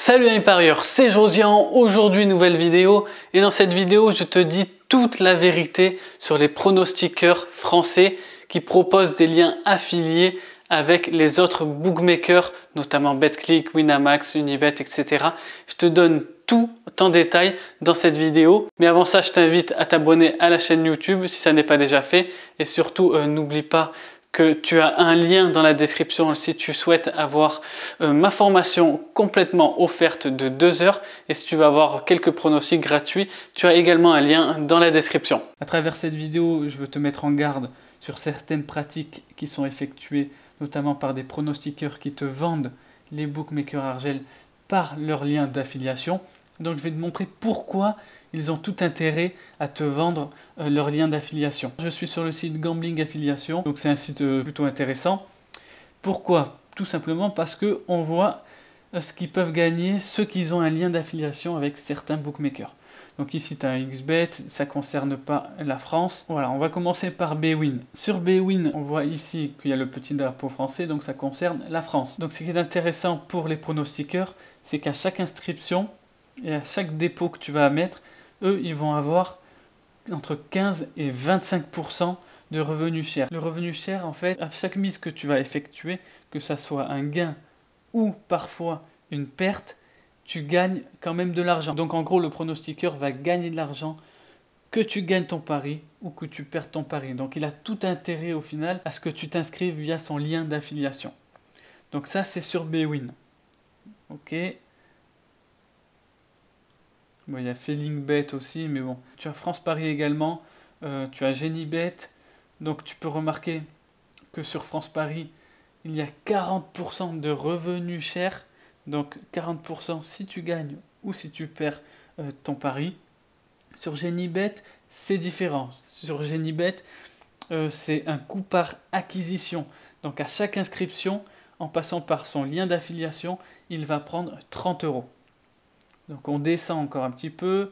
Salut amis parieurs, c'est Josian, aujourd'hui nouvelle vidéo et dans cette vidéo je te dis toute la vérité sur les pronostiqueurs français qui proposent des liens affiliés avec les autres bookmakers, notamment Betclic, Winamax, Unibet, etc. Je te donne tout en détail dans cette vidéo, mais avant ça je t'invite à t'abonner à la chaîne YouTube si ça n'est pas déjà fait et surtout n'oublie pas que tu as un lien dans la description si tu souhaites avoir ma formation complètement offerte de 2 heures et si tu veux avoir quelques pronostics gratuits, tu as également un lien dans la description. À travers cette vidéo, je veux te mettre en garde sur certaines pratiques qui sont effectuées notamment par des pronostiqueurs qui te vendent les bookmakers Argel par leur lien d'affiliation. Donc je vais te montrer pourquoi ils ont tout intérêt à te vendre leur lien d'affiliation. Je suis sur le site Gambling Affiliation, donc c'est un site plutôt intéressant. Pourquoi? Tout simplement parce qu'on voit ce qu'ils peuvent gagner ceux qui ont un lien d'affiliation avec certains bookmakers. Donc ici tu as un XBet, ça ne concerne pas la France. Voilà, on va commencer par Bwin. Sur Bwin, on voit ici qu'il y a le petit drapeau français, donc ça concerne la France. Donc ce qui est intéressant pour les pronostiqueurs, c'est qu'à chaque inscription et à chaque dépôt que tu vas mettre, eux, ils vont avoir entre 15 et 25% de revenus chers. Le revenu cher, en fait, à chaque mise que tu vas effectuer, que ça soit un gain ou parfois une perte, tu gagnes quand même de l'argent. Donc en gros, le pronostiqueur va gagner de l'argent que tu gagnes ton pari ou que tu perds ton pari. Donc il a tout intérêt au final à ce que tu t'inscrives via son lien d'affiliation. Donc ça, c'est sur Bwin. Ok. Bon, il y a FeelingBet aussi, mais bon. Tu as France Paris également, tu as GenieBet. Donc tu peux remarquer que sur France Paris, il y a 40% de revenus chers. Donc 40% si tu gagnes ou si tu perds ton pari. Sur GenieBet, c'est différent. Sur GenieBet, c'est un coût par acquisition. Donc à chaque inscription, en passant par son lien d'affiliation, il va prendre 30 €. Donc on descend encore un petit peu.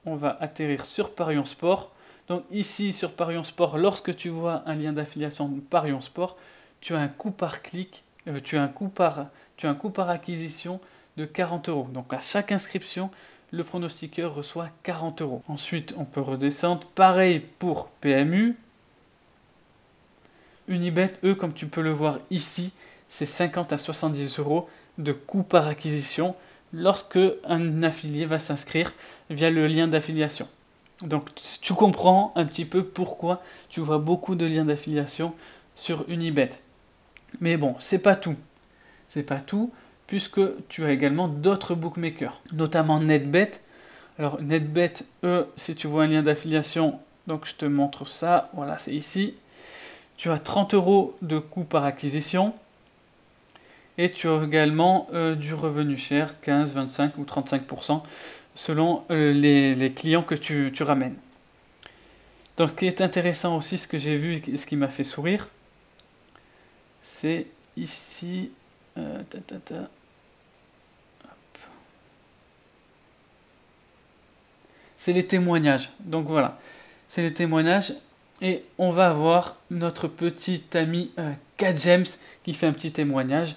On va atterrir sur Parion Sport. Donc ici sur Parion Sport, lorsque tu vois un lien d'affiliation de Parion Sport, tu as un coût par clic, tu as un coût par acquisition de 40 €. Donc à chaque inscription, le pronostiqueur reçoit 40 €. Ensuite, on peut redescendre. Pareil pour PMU. Unibet, eux, comme tu peux le voir ici, c'est 50 à 70 € de coût par acquisition lorsque un affilié va s'inscrire via le lien d'affiliation. Donc tu comprends un petit peu pourquoi tu vois beaucoup de liens d'affiliation sur Unibet. Mais bon, c'est pas tout. C'est pas tout, puisque tu as également d'autres bookmakers, notamment NetBet. Alors NetBet, eux, si tu vois un lien d'affiliation, donc je te montre ça, voilà, c'est ici. Tu as 30 € de coût par acquisition. Et tu as également du revenu cher, 15, 25 ou 35% selon les clients que tu ramènes. Donc ce qui est intéressant aussi, ce que j'ai vu et ce qui m'a fait sourire, c'est ici... C'est les témoignages. Donc voilà, c'est les témoignages. Et on va avoir notre petit ami K James qui fait un petit témoignage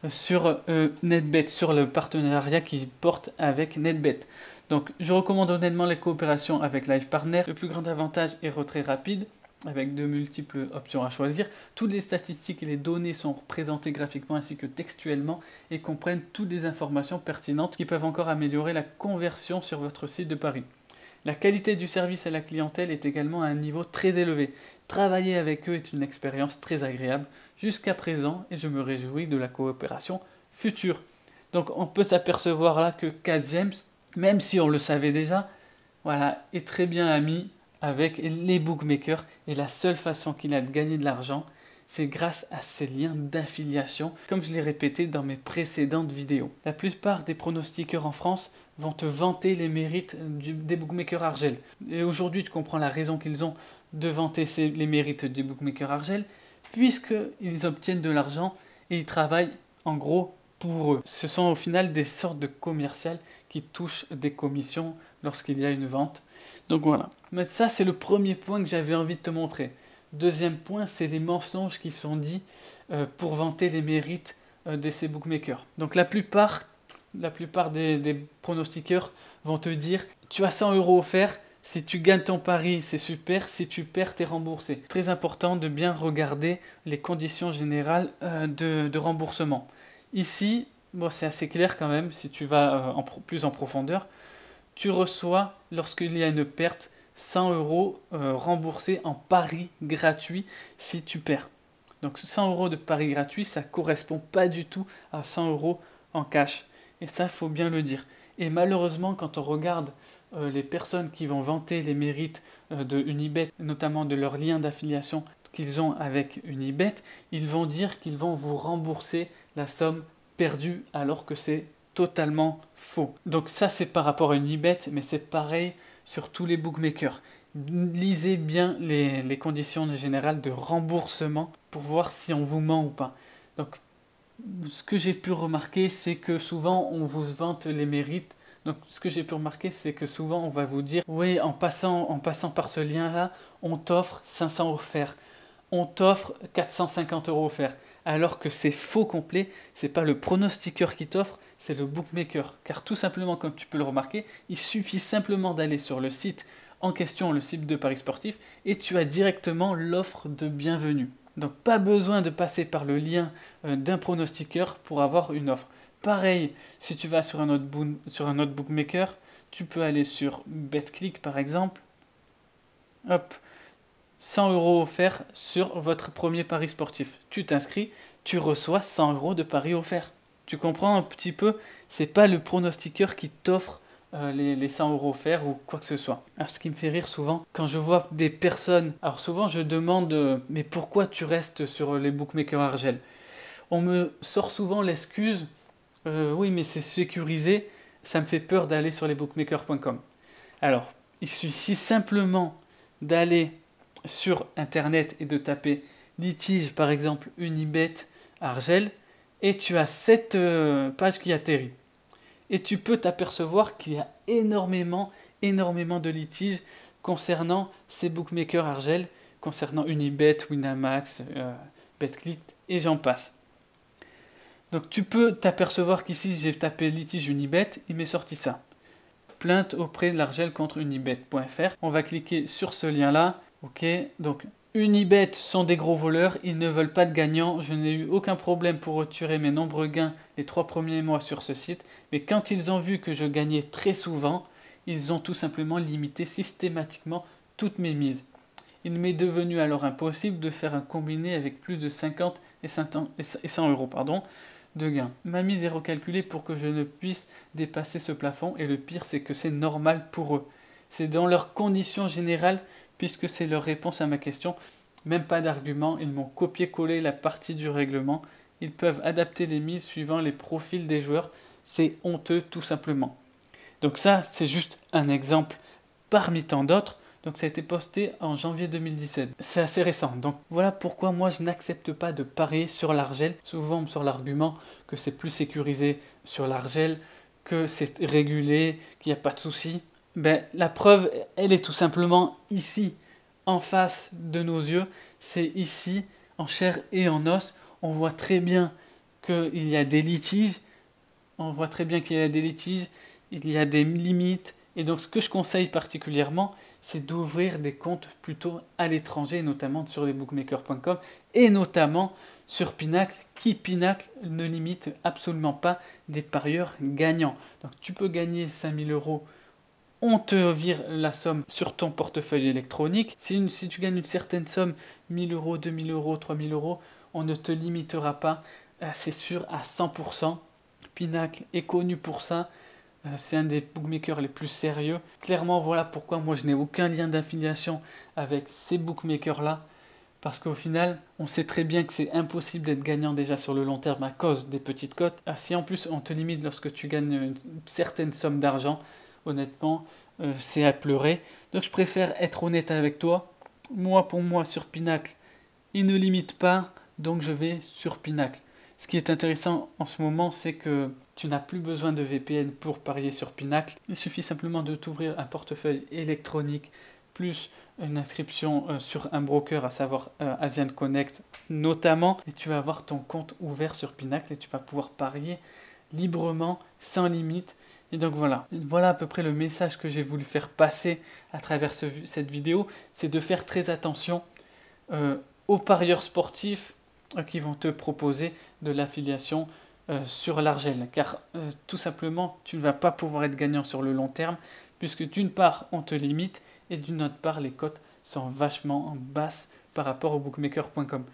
sur NetBet, sur le partenariat qu'il porte avec NetBet. Donc je recommande honnêtement les coopérations avec LivePartner. Le plus grand avantage est retrait rapide avec de multiples options à choisir. Toutes les statistiques et les données sont représentées graphiquement ainsi que textuellement et comprennent toutes les informations pertinentes qui peuvent encore améliorer la conversion sur votre site de pari. La qualité du service à la clientèle est également à un niveau très élevé. Travailler avec eux est une expérience très agréable jusqu'à présent et je me réjouis de la coopération future. Donc on peut s'apercevoir là que K James, même si on le savait déjà, voilà, est très bien ami avec les bookmakers et la seule façon qu'il a de gagner de l'argent, c'est grâce à ces liens d'affiliation, comme je l'ai répété dans mes précédentes vidéos. La plupart des pronostiqueurs en France vont te vanter les mérites des bookmakers Argel. Et aujourd'hui, tu comprends la raison qu'ils ont de vanter les mérites des bookmakers Argel, puisqu'ils obtiennent de l'argent et ils travaillent en gros pour eux. Ce sont au final des sortes de commerciales qui touchent des commissions lorsqu'il y a une vente. Donc voilà. Mais ça, c'est le premier point que j'avais envie de te montrer. Deuxième point, c'est les mensonges qui sont dits pour vanter les mérites d'essais bookmakers. Donc la plupart des pronostiqueurs vont te dire tu as 100 € offerts, si tu gagnes ton pari c'est super, si tu perds t'es remboursé. Très important de bien regarder les conditions générales de remboursement. Ici, bon, c'est assez clair quand même, si tu vas plus en profondeur, tu reçois lorsqu'il y a une perte 100 € remboursés en pari gratuit si tu perds. Donc 100 € de pari gratuit, ça ne correspond pas du tout à 100 € en cash. Et ça, il faut bien le dire. Et malheureusement, quand on regarde les personnes qui vont vanter les mérites de Unibet, notamment de leur lien d'affiliation qu'ils ont avec Unibet, ils vont dire qu'ils vont vous rembourser la somme perdue alors que c'est totalement faux. Donc ça, c'est par rapport à Unibet, mais c'est pareil sur tous les bookmakers. Lisez bien les conditions générales de remboursement pour voir si on vous ment ou pas. Donc, ce que j'ai pu remarquer, c'est que souvent on vous vante les mérites. Donc, ce que j'ai pu remarquer, c'est que souvent on va vous dire oui, en passant par ce lien-là, on t'offre 500 € offerts, on t'offre 450 € offerts. Alors que c'est faux complet, c'est pas le pronostiqueur qui t'offre, c'est le bookmaker. Car tout simplement, comme tu peux le remarquer, il suffit simplement d'aller sur le site en question, le site de Paris Sportif, et tu as directement l'offre de bienvenue. Donc pas besoin de passer par le lien d'un pronostiqueur pour avoir une offre. Pareil, si tu vas sur un autre bookmaker, tu peux aller sur BetClick par exemple. Hop, 100 € offerts sur votre premier pari sportif. Tu t'inscris, tu reçois 100 € de paris offerts. Tu comprends un petit peu, c'est pas le pronostiqueur qui t'offre les 100 € offerts ou quoi que ce soit. Alors ce qui me fait rire souvent, quand je vois des personnes, alors souvent je demande mais pourquoi tu restes sur les bookmakers Argel? On me sort souvent l'excuse oui mais c'est sécurisé, ça me fait peur d'aller sur les bookmakers.com. Alors il suffit simplement d'aller sur internet et de taper litige par exemple Unibet Argel et tu as cette page qui atterrit. Et tu peux t'apercevoir qu'il y a énormément de litiges concernant ces bookmakers Argel, concernant Unibet, Winamax, BetClick et j'en passe. Donc tu peux t'apercevoir qu'ici j'ai tapé litige Unibet, il m'est sorti ça. Plainte auprès de l'Argel contre unibet.fr. On va cliquer sur ce lien là. Ok, donc Unibet sont des gros voleurs, ils ne veulent pas de gagnants, je n'ai eu aucun problème pour retirer mes nombreux gains les 3 premiers mois sur ce site, mais quand ils ont vu que je gagnais très souvent, ils ont tout simplement limité systématiquement toutes mes mises. Il m'est devenu alors impossible de faire un combiné avec plus de 50 et 100 € de gains. Ma mise est recalculée pour que je ne puisse dépasser ce plafond et le pire c'est que c'est normal pour eux. C'est dans leurs conditions générales puisque c'est leur réponse à ma question. Même pas d'argument, ils m'ont copié-collé la partie du règlement. Ils peuvent adapter les mises suivant les profils des joueurs. C'est honteux tout simplement. Donc ça, c'est juste un exemple parmi tant d'autres. Donc ça a été posté en janvier 2017. C'est assez récent. Donc voilà pourquoi moi je n'accepte pas de parier sur l'Argel. Souvent on me sort l'argument que c'est plus sécurisé sur l'Argel, que c'est régulé, qu'il n'y a pas de souci. Ben, la preuve, elle est tout simplement ici, en face de nos yeux. C'est ici, en chair et en os. On voit très bien qu'il y a des litiges. On voit très bien qu'il y a des litiges. Il y a des limites. Et donc, ce que je conseille particulièrement, c'est d'ouvrir des comptes plutôt à l'étranger, notamment sur les bookmakers.com et notamment sur Pinacle, qui Pinacle ne limite absolument pas des parieurs gagnants. Donc, tu peux gagner 5000 €. On te vire la somme sur ton portefeuille électronique. Si tu gagnes une certaine somme, 1000 €, 2000 €, 3000 €, on ne te limitera pas, c'est sûr, à 100%. Pinacle est connu pour ça. C'est un des bookmakers les plus sérieux. Clairement, voilà pourquoi moi je n'ai aucun lien d'affiliation avec ces bookmakers-là. Parce qu'au final, on sait très bien que c'est impossible d'être gagnant déjà sur le long terme à cause des petites cotes. Si en plus on te limite lorsque tu gagnes une certaine somme d'argent, honnêtement, c'est à pleurer. Donc je préfère être honnête avec toi. Moi, pour moi, sur Pinacle, il ne limite pas, donc je vais sur Pinacle. Ce qui est intéressant en ce moment, c'est que tu n'as plus besoin de VPN pour parier sur Pinacle. Il suffit simplement de t'ouvrir un portefeuille électronique plus une inscription sur un broker, à savoir Asian Connect notamment, et tu vas avoir ton compte ouvert sur Pinacle et tu vas pouvoir parier librement, sans limite. Et donc voilà à peu près le message que j'ai voulu faire passer à travers cette vidéo, c'est de faire très attention aux parieurs sportifs qui vont te proposer de l'affiliation sur l'Argel, car tout simplement tu ne vas pas pouvoir être gagnant sur le long terme, puisque d'une part on te limite et d'une autre part les cotes sont vachement basses par rapport au bookmaker.com.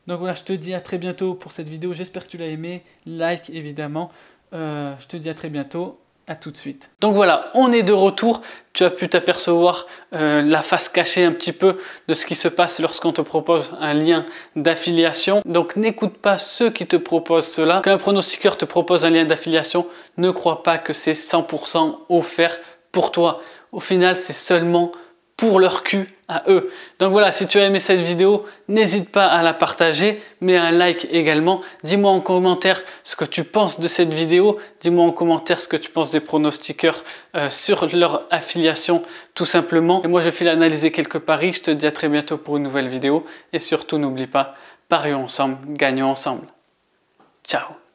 Donc voilà, je te dis à très bientôt pour cette vidéo, j'espère que tu l'as aimé, like évidemment, je te dis à très bientôt. À tout de suite. Donc voilà, on est de retour. Tu as pu t'apercevoir la face cachée un petit peu de ce qui se passe lorsqu'on te propose un lien d'affiliation. Donc n'écoute pas ceux qui te proposent cela. Quand un pronostiqueur te propose un lien d'affiliation, ne crois pas que c'est 100% offert pour toi. Au final, c'est seulement pour leur cul à eux. Donc voilà, si tu as aimé cette vidéo, n'hésite pas à la partager, mets un like également. Dis-moi en commentaire ce que tu penses de cette vidéo. Dis-moi en commentaire ce que tu penses des pronostiqueurs sur leur affiliation tout simplement. Et moi, je file analyser quelques paris. Je te dis à très bientôt pour une nouvelle vidéo. Et surtout, n'oublie pas, parions ensemble, gagnons ensemble. Ciao.